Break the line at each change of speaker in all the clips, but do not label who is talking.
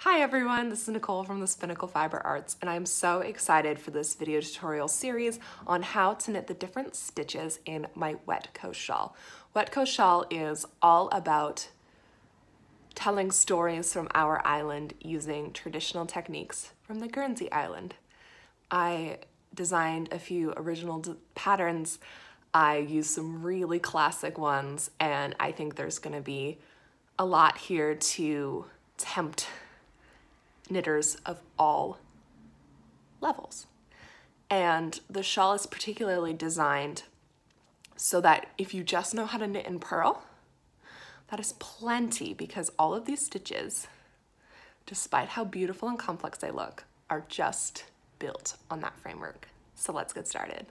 Hi everyone, this is Nicole from the Spinnacle Fiber Arts, and I'm so excited for this video tutorial series on how to knit the different stitches in my Wet Coast shawl. Wet Coast shawl is all about telling stories from our island using traditional techniques from the Guernsey Island. I designed a few original patterns. I used some really classic ones, and I think there's going to be a lot here to tempt knitters of all levels. And the shawl is particularly designed so that if you just know how to knit and purl, that is plenty, because all of these stitches, despite how beautiful and complex they look, are just built on that framework. So let's get started.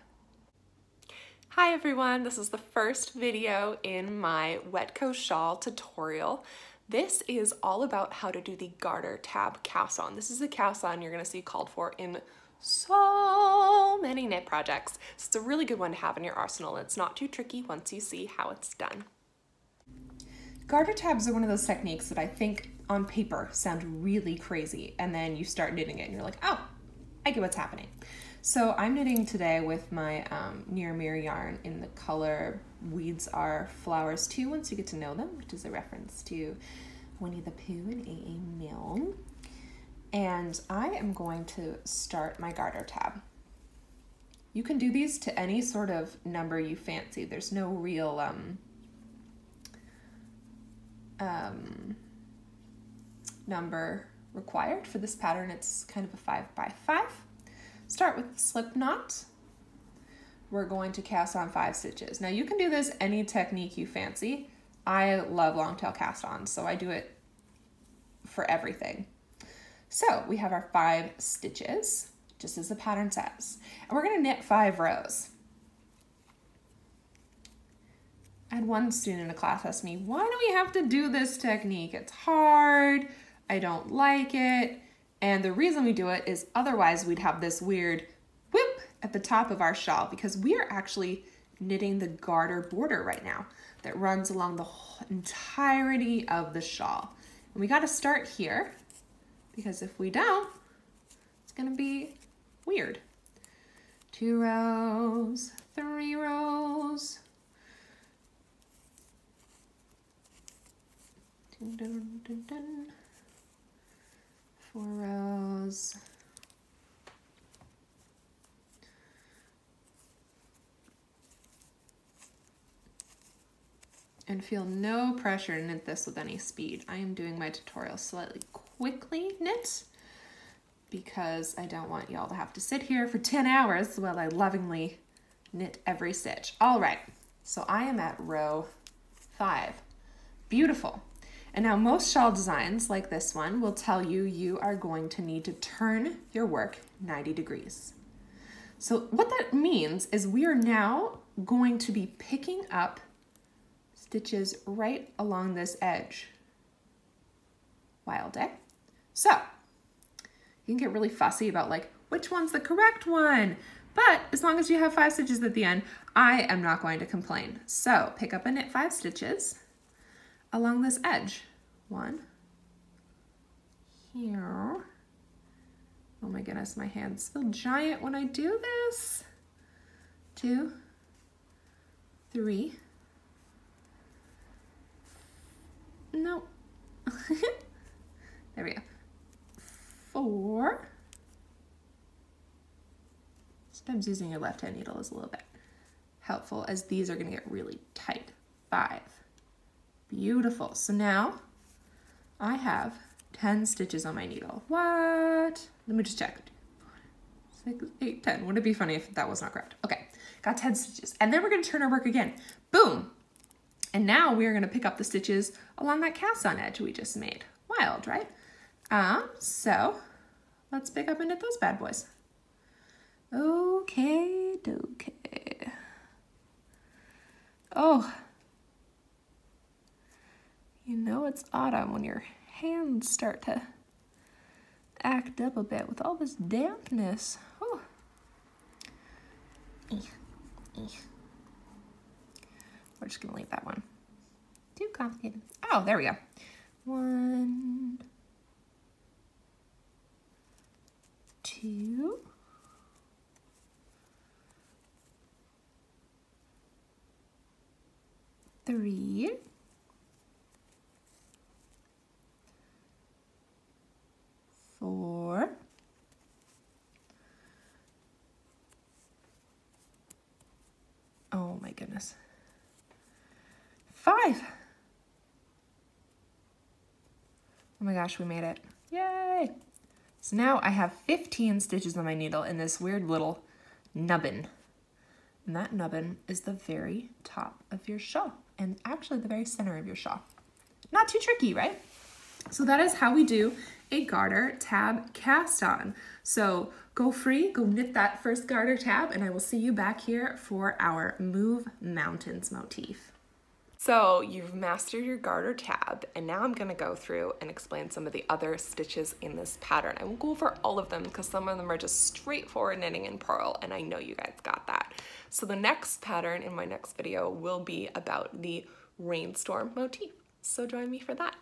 Hi everyone, this is the first video in my Wet Coast shawl tutorial. This is all about how to do the garter tab cast on. This is a cast on you're gonna see called for in so many knit projects. So it's a really good one to have in your arsenal. It's not too tricky once you see how it's done. Garter tabs are one of those techniques that I think on paper sound really crazy, and then you start knitting it and you're like, oh, I get what's happening. So I'm knitting today with my Nearmere yarn in the color Weeds Are Flowers Too, once you get to know them, which is a reference to Winnie the Pooh and A.A. Milne. And I am going to start my garter tab. You can do these to any sort of number you fancy. There's no real number required for this pattern. It's kind of a 5x5. Start with the slip knot. We're going to cast on 5 stitches. Now you can do this any technique you fancy. I love long tail cast on, so I do it for everything. So we have our 5 stitches, just as the pattern says. And we're gonna knit 5 rows. I had one student in a class ask me, why do we have to do this technique? It's hard, I don't like it. And the reason we do it is otherwise we'd have this weird whip at the top of our shawl, because we are actually knitting the garter border right now that runs along the entirety of the shawl. And we got to start here, because if we don't, it's going to be weird. 2 rows, 3 rows. Dun, dun, dun, dun. 4 rows. And feel no pressure to knit this with any speed. I am doing my tutorial slightly quickly knit because I don't want y'all to have to sit here for 10 hours while I lovingly knit every stitch. All right, so I am at row 5. Beautiful. And now most shawl designs like this one will tell you you are going to need to turn your work 90 degrees. So what that means is we are now going to be picking up stitches right along this edge. Wild, eh? So you can get really fussy about like, which one's the correct one? But as long as you have 5 stitches at the end, I am not going to complain. So pick up and knit 5 stitches along this edge. 1 here. Oh my goodness, my hands feel giant when I do this. 2, 3. Nope. There we go. 4. Sometimes using your left hand needle is a little bit helpful, as these are going to get really tight. 5. Beautiful. So now I have 10 stitches on my needle. What? Let me just check. 6, 8, 10. Wouldn't it be funny if that was not correct? Okay, got 10 stitches. And then we're going to turn our work again. Boom. And now we're going to pick up the stitches along that cast on edge we just made. Wild, right? So let's pick up and knit those bad boys. Okay, okay. Oh. You know it's autumn when your hands start to act up a bit with all this dampness. Oh. We're just gonna leave that one. Too complicated. Oh, there we go. 1, 2, 3, 4, 5. Oh my gosh, we made it. Yay! So now I have 15 stitches on my needle in this weird little nubbin. And that nubbin is the very top of your shawl, and actually the very center of your shawl. Not too tricky, right? So that is how we do a garter tab cast on. So go free, go knit that first garter tab, and I will see you back here for our Move Mountains motif. So you've mastered your garter tab, and now I'm gonna go through and explain some of the other stitches in this pattern. I won't go over all of them because some of them are just straightforward knitting and purl, and I know you guys got that. So the next pattern in my next video will be about the rainstorm motif. So join me for that.